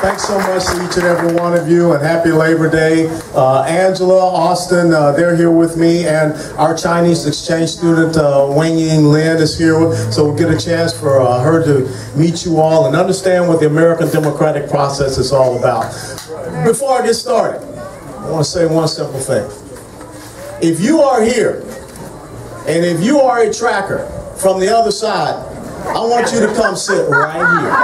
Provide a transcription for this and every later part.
Thanks so much to each and every one of you, and happy Labor Day. Angela, Austin, they're here with me, and our Chinese exchange student, Wang Ying Lin, is here, so we'll get a chance for her to meet you all and understand what the American democratic process is all about. Before I get started, I want to say one simple thing. If you are here, and if you are a tracker from the other side, I want you to come sit right here.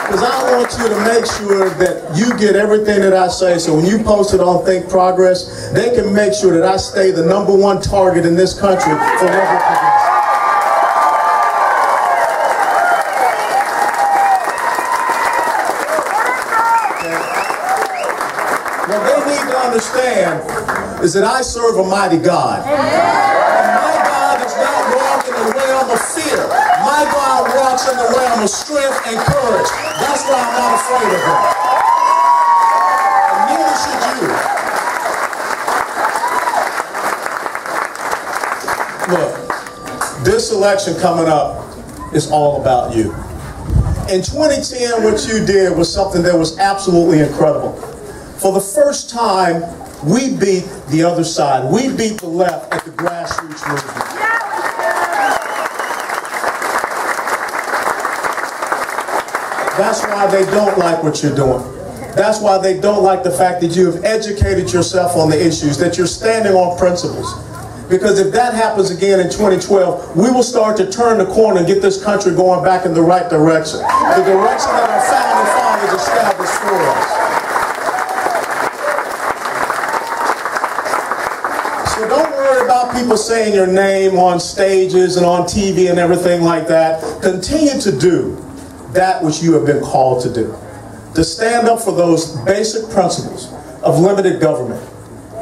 Because I want you to make sure that you get everything that I say, so when you post it on Think Progress, they can make sure that I stay the #1 target in this country for level progress. What they need to understand is that I serve a mighty God. And my God does not walk in the realm of fear. My God walks in the realm of strength and courage. That's why I'm not afraid of him. And neither should you. Look, this election coming up is all about you. In 2010, what you did was something that was absolutely incredible. For the first time, we beat the other side. We beat the left at the grassroots movement. That's why they don't like what you're doing. That's why they don't like the fact that you have educated yourself on the issues, that you're standing on principles. Because if that happens again in 2012, we will start to turn the corner and get this country going back in the right direction. The direction that our founding fathers established for us. So don't worry about people saying your name on stages and on TV and everything like that. Continue to do that which you have been called to do. To stand up for those basic principles of limited government.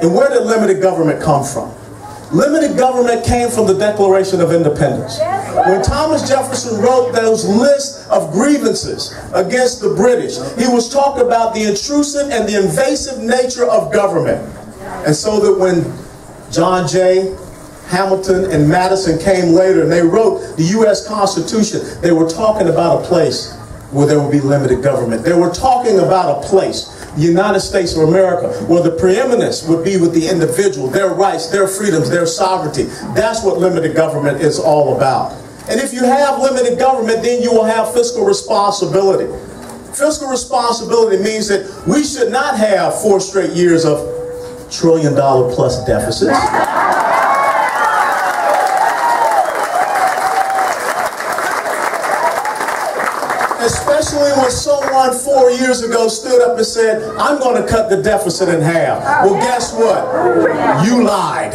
And where did limited government come from? Limited government came from the Declaration of Independence. When Thomas Jefferson wrote those lists of grievances against the British, he was talking about the intrusive and the invasive nature of government. And so that when John Jay, Hamilton, and Madison came later and they wrote the U.S. Constitution, they were talking about a place where there would be limited government. They were talking about a place, the United States of America, where the preeminence would be with the individual, their rights, their freedoms, their sovereignty. That's what limited government is all about. And if you have limited government, then you will have fiscal responsibility. Fiscal responsibility means that we should not have 4 straight years of $1 trillion plus deficits. Especially when someone 4 years ago stood up and said, I'm going to cut the deficit in half. Well, guess what? You lied.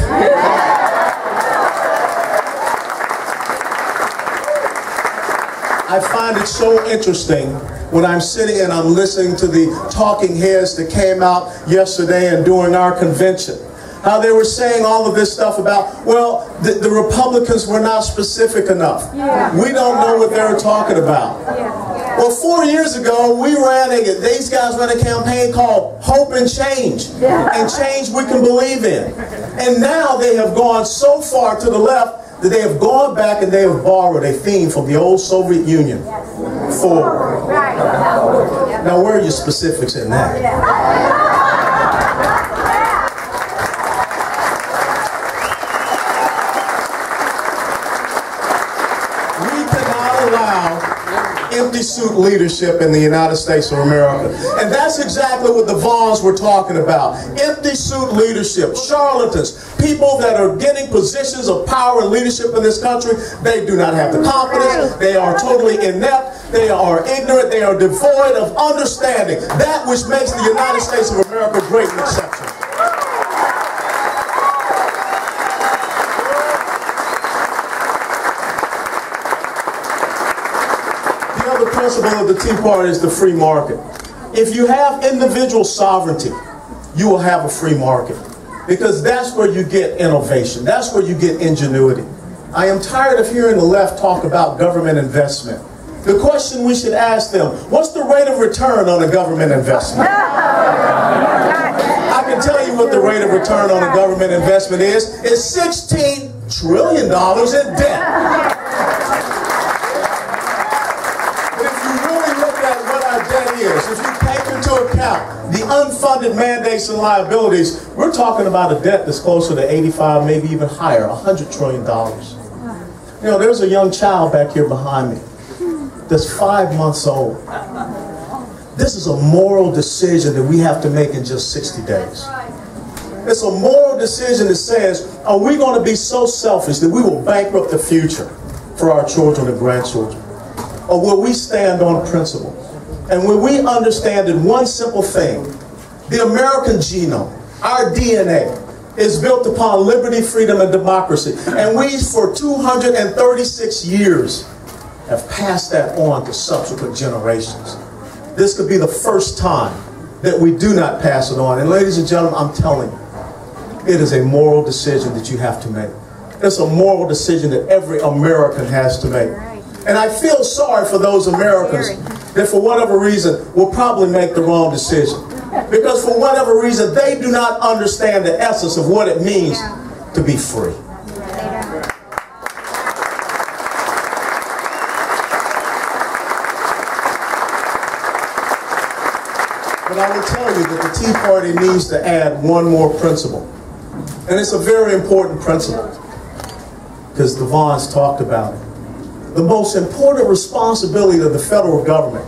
I find it so interesting when I'm sitting and I'm listening to the talking heads that came out yesterday and during our convention. How they were saying all of this stuff about, well, the Republicans were not specific enough. We don't know what they were talking about. Well, 4 years ago, these guys ran a campaign called Hope and Change. And change we can believe in. And now they have gone so far to the left that they have gone back and they have borrowed a theme from the old Soviet Union. Forward. Now, where are your specifics in that? Empty suit leadership in the United States of America. And that's exactly what the Vaughns were talking about. Empty suit leadership, charlatans, people that are getting positions of power and leadership in this country. They do not have the confidence. They are totally inept. They are ignorant. They are devoid of understanding. That which makes the United States of America great and exceptional. The principle of the Tea Party is the free market. If you have individual sovereignty, you will have a free market. Because that's where you get innovation. That's where you get ingenuity. I am tired of hearing the left talk about government investment. The question we should ask them, what's the rate of return on a government investment? I can tell you what the rate of return on a government investment is? It's $16 trillion in debt. But if you really look at what our debt is, if you take into account the unfunded mandates and liabilities, we're talking about a debt that's closer to 85, maybe even higher, $100 trillion. You know, there's a young child back here behind me that's 5 months old. This is a moral decision that we have to make in just 60 days. It's a moral decision that says, are we going to be so selfish that we will bankrupt the future for our children and grandchildren? Or will we stand on principle? And will we understand that one simple thing, the American genome, our DNA, is built upon liberty, freedom, and democracy. And we, for 236 years, have passed that on to subsequent generations. This could be the first time that we do not pass it on. And ladies and gentlemen, I'm telling you, it is a moral decision that you have to make. It's a moral decision that every American has to make. And I feel sorry for those Americans that for whatever reason will probably make the wrong decision. Because for whatever reason, they do not understand the essence of what it means to be free. But I will tell you that the Tea Party needs to add one more principle. And it's a very important principle, because Devon's talked about it. The most important responsibility of the federal government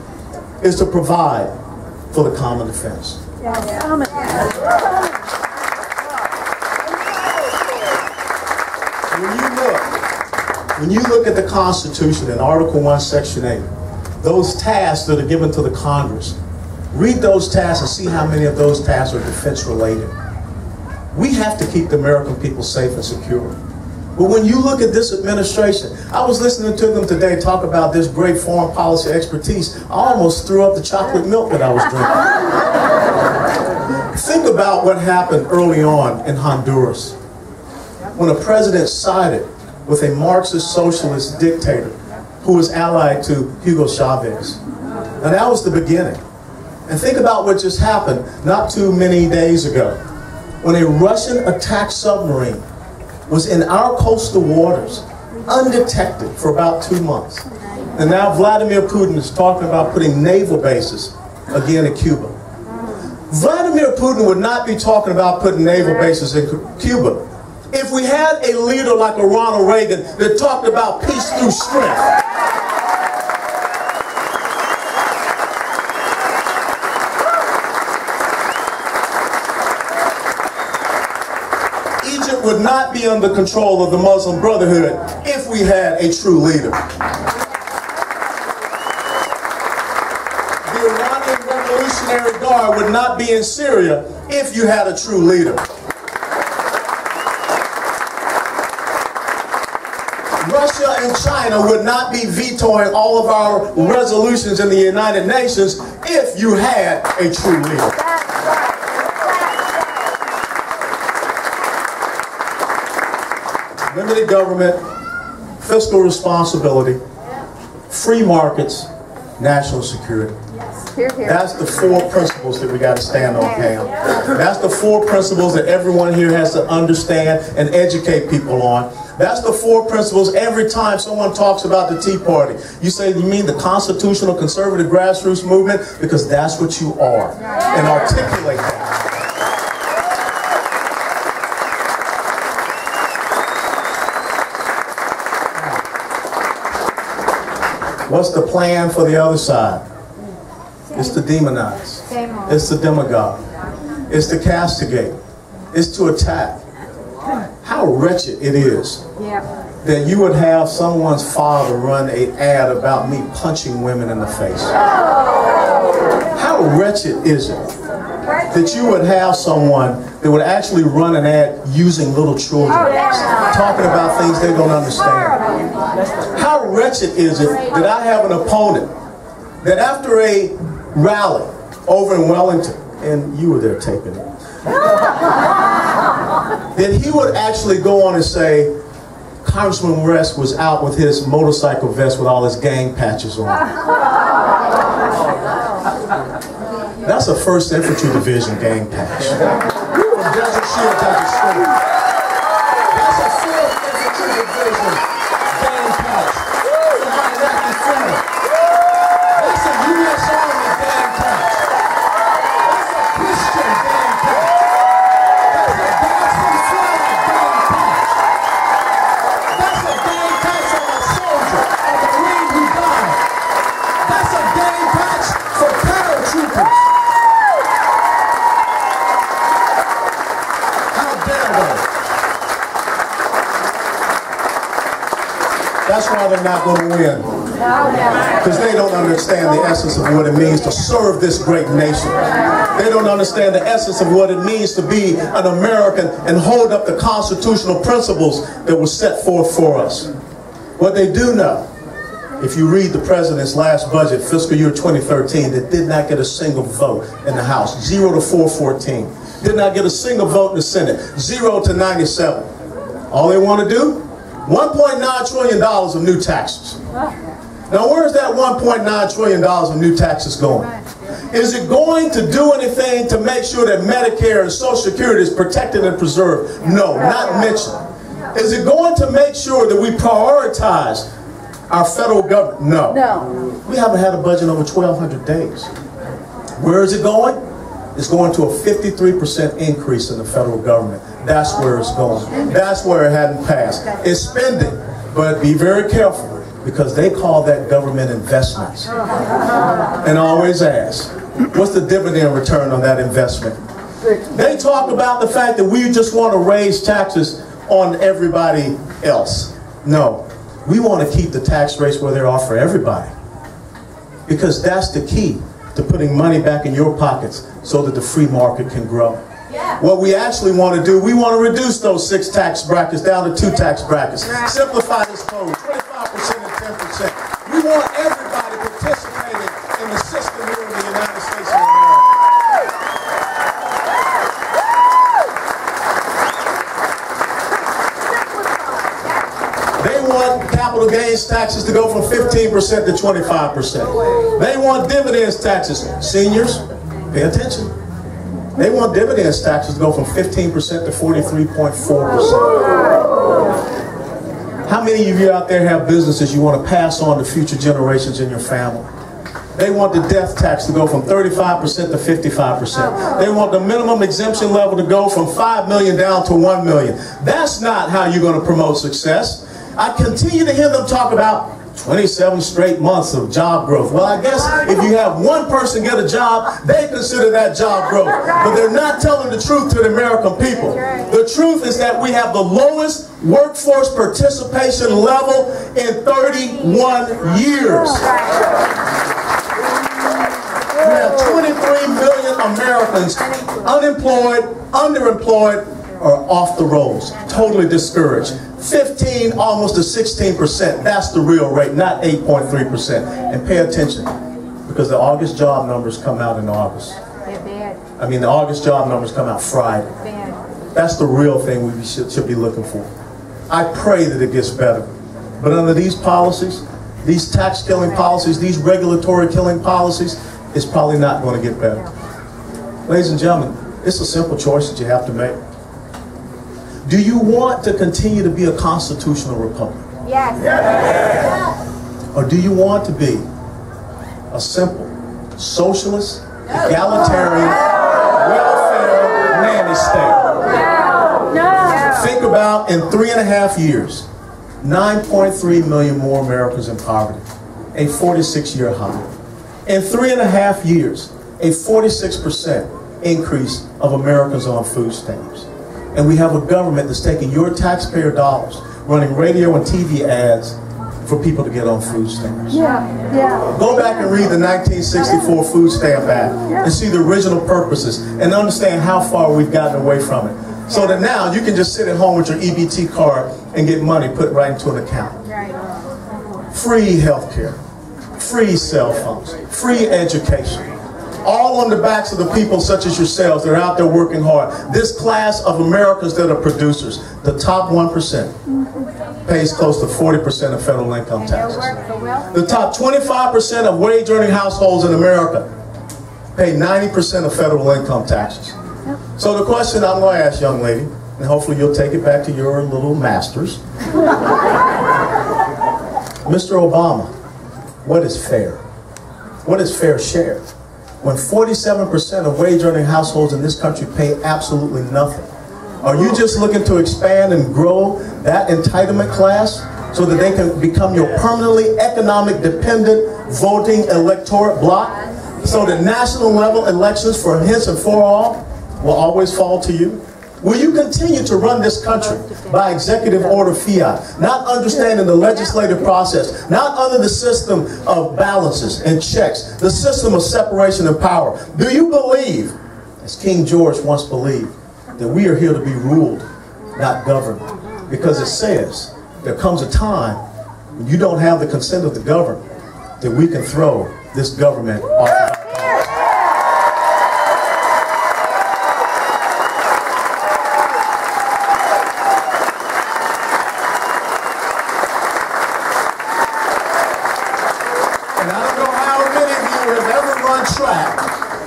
is to provide for the common defense. When you look at the Constitution in Article 1, Section 8, those tasks that are given to the Congress, read those tasks and see how many of those tasks are defense related. We have to keep the American people safe and secure. But when you look at this administration, I was listening to them today talk about this great foreign policy expertise. I almost threw up the chocolate milk that I was drinking. Think about what happened early on in Honduras, when a president sided with a Marxist socialist dictator who was allied to Hugo Chavez. And that was the beginning. And think about what just happened not too many days ago, when a Russian attack submarine was in our coastal waters, undetected for about 2 months. And now Vladimir Putin is talking about putting naval bases again in Cuba. Vladimir Putin would not be talking about putting naval bases in Cuba if we had a leader like a Ronald Reagan that talked about peace through strength. Egypt would not be under control of the Muslim Brotherhood if we had a true leader. The Iranian Revolutionary Guard would not be in Syria if you had a true leader. Russia and China would not be vetoing all of our resolutions in the United Nations if you had a true leader. Limited government, fiscal responsibility, free markets, national security. That's the 4 principles that we got to stand on, Pam. That's the 4 principles that everyone here has to understand and educate people on. That's the 4 principles every time someone talks about the Tea Party. You say, you mean the constitutional conservative grassroots movement? Because that's what you are. And articulate that. What's the plan for the other side? It's to demonize. It's to demagogue. It's to castigate. It's to attack. How wretched it is that you would have someone's father run an ad about me punching women in the face. How wretched is it that you would have someone that would actually run an ad using little children, talking about things they don't understand? How wretched is it that I have an opponent that after a rally over in Wellington, and you were there taping it, that he would actually go on and say, Congressman West was out with his motorcycle vest with all his gang patches on. That's a 1st Infantry Division gang patch. from Desert Shield, Desert Storm. That's a 4th Infantry Division gang patch behind Iraqi Center. That's a U.S. Army gang patch. That's a Christian gang patch. That's a Gadsden flag gang patch. That's a gang patch on a soldier, a Marine who died. That's a gang patch for paratroopers. How dare they? That's why they're not going to win. Because they don't understand the essence of what it means to serve this great nation. They don't understand the essence of what it means to be an American and hold up the constitutional principles that were set forth for us. What they do know, if you read the president's last budget, fiscal year 2013, that did not get a single vote in the House, 0 to 414. Did not get a single vote in the Senate, 0 to 97. All they want to do? $1.9 trillion of new taxes. Now, where's that $1.9 trillion of new taxes going? Is it going to do anything to make sure that Medicare and Social Security is protected and preserved? No, not mentioned. Is it going to make sure that we prioritize our federal government? No. No. We haven't had a budget in over 1,200 days. Where is it going? It's going to a 53% increase in the federal government. That's where it's going. That's where it hadn't passed. It's spending, but be very careful, because they call that government investments. And I always ask, what's the dividend return on that investment? They talk about the fact that we just want to raise taxes on everybody else. No, we want to keep the tax rates where they are for everybody. Because that's the key to putting money back in your pockets so that the free market can grow. Yeah. What we actually want to do, we want to reduce those 6 tax brackets down to 2 tax brackets. Simplify this code, 25% and 10%. We want everybody participating in the system here in the United States of America. They want capital gains taxes to go from 15% to 25%. They want dividends taxes. Seniors, pay attention. They want dividends taxes to go from 15% to 43.4%. How many of you out there have businesses you want to pass on to future generations in your family? They want the death tax to go from 35% to 55%. They want the minimum exemption level to go from 5 million down to 1 million. That's not how you're going to promote success. I continue to hear them talk about 27 straight months of job growth. Well, I guess if you have one person get a job, they consider that job growth. But they're not telling the truth to the American people. The truth is that we have the lowest workforce participation level in 31 years. We have 23 million Americans unemployed, underemployed, or off the rolls, totally discouraged. 15, almost to 16%. That's the real rate, not 8.3%. And pay attention, because the August job numbers come out in August. I mean, the August job numbers come out Friday. That's the real thing we should be looking for. I pray that it gets better. But under these policies, these tax killing policies, these regulatory killing policies, it's probably not going to get better. Ladies and gentlemen, it's a simple choice that you have to make. Do you want to continue to be a constitutional republic? Yes. Yes. Or do you want to be a simple, socialist, egalitarian, welfare, nanny state? No. Think about, in 3.5 years, 9.3 million more Americans in poverty, a 46-year high. In 3.5 years, a 46% increase of Americans on food stamps. And we have a government that's taking your taxpayer dollars, running radio and TV ads for people to get on food stamps. Go back and read the 1964 Food Stamp Act and see the original purposes and understand how far we've gotten away from it. So that now you can just sit at home with your EBT card and get money put right into an account. Free healthcare, free cell phones, free education. All on the backs of the people such as yourselves that are out there working hard. This class of Americans that are producers, the top 1%, pays close to 40% of federal income taxes. The top 25% of wage-earning households in America pay 90% of federal income taxes. So the question I'm going to ask, young lady, and hopefully you'll take it back to your little masters. Mr. Obama, what is fair? What is fair share? When 47% of wage-earning households in this country pay absolutely nothing, are you just looking to expand and grow that entitlement class so that they can become your permanently economic dependent voting electorate block? So the national level elections for hence and for all will always fall to you? Will you continue to run this country by executive order fiat, not understanding the legislative process, not under the system of balances and checks, the system of separation of power? Do you believe, as King George once believed, that we are here to be ruled, not governed? Because it says there comes a time when you don't have the consent of the governed, that we can throw this government off.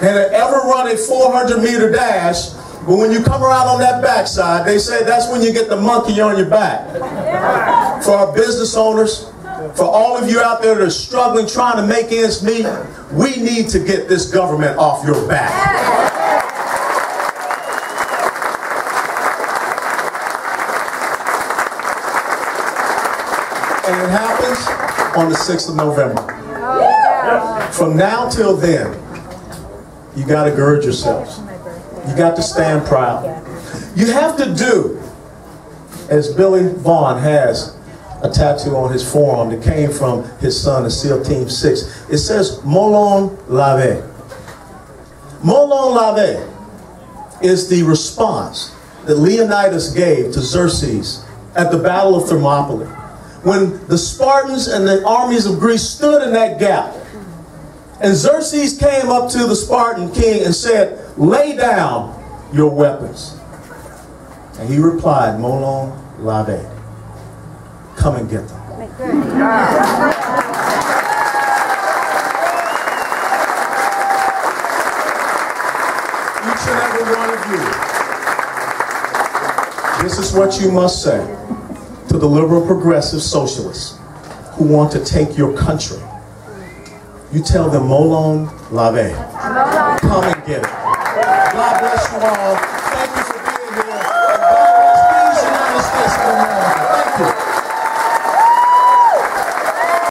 And ever run a 400-meter dash, but when you come around on that backside, they say that's when you get the monkey on your back. For our business owners, for all of you out there that are struggling, trying to make ends meet, we need to get this government off your back. And it happens on the 6th of November. From now till then, you got to gird yourselves. You got to stand proud. You have to do, as Billy Vaughn has a tattoo on his forearm that came from his son in SEAL Team 6. It says, Molon Lave. Molon Lave is the response that Leonidas gave to Xerxes at the Battle of Thermopylae. When the Spartans and the armies of Greece stood in that gap, and Xerxes came up to the Spartan king and said, lay down your weapons. And he replied, Molon Lave. Come and get them. Each and every one of you, this is what you must say to the liberal progressive socialists who want to take your country. You tell them, Molon Lave. Come and get it. God bless you all. Thank you for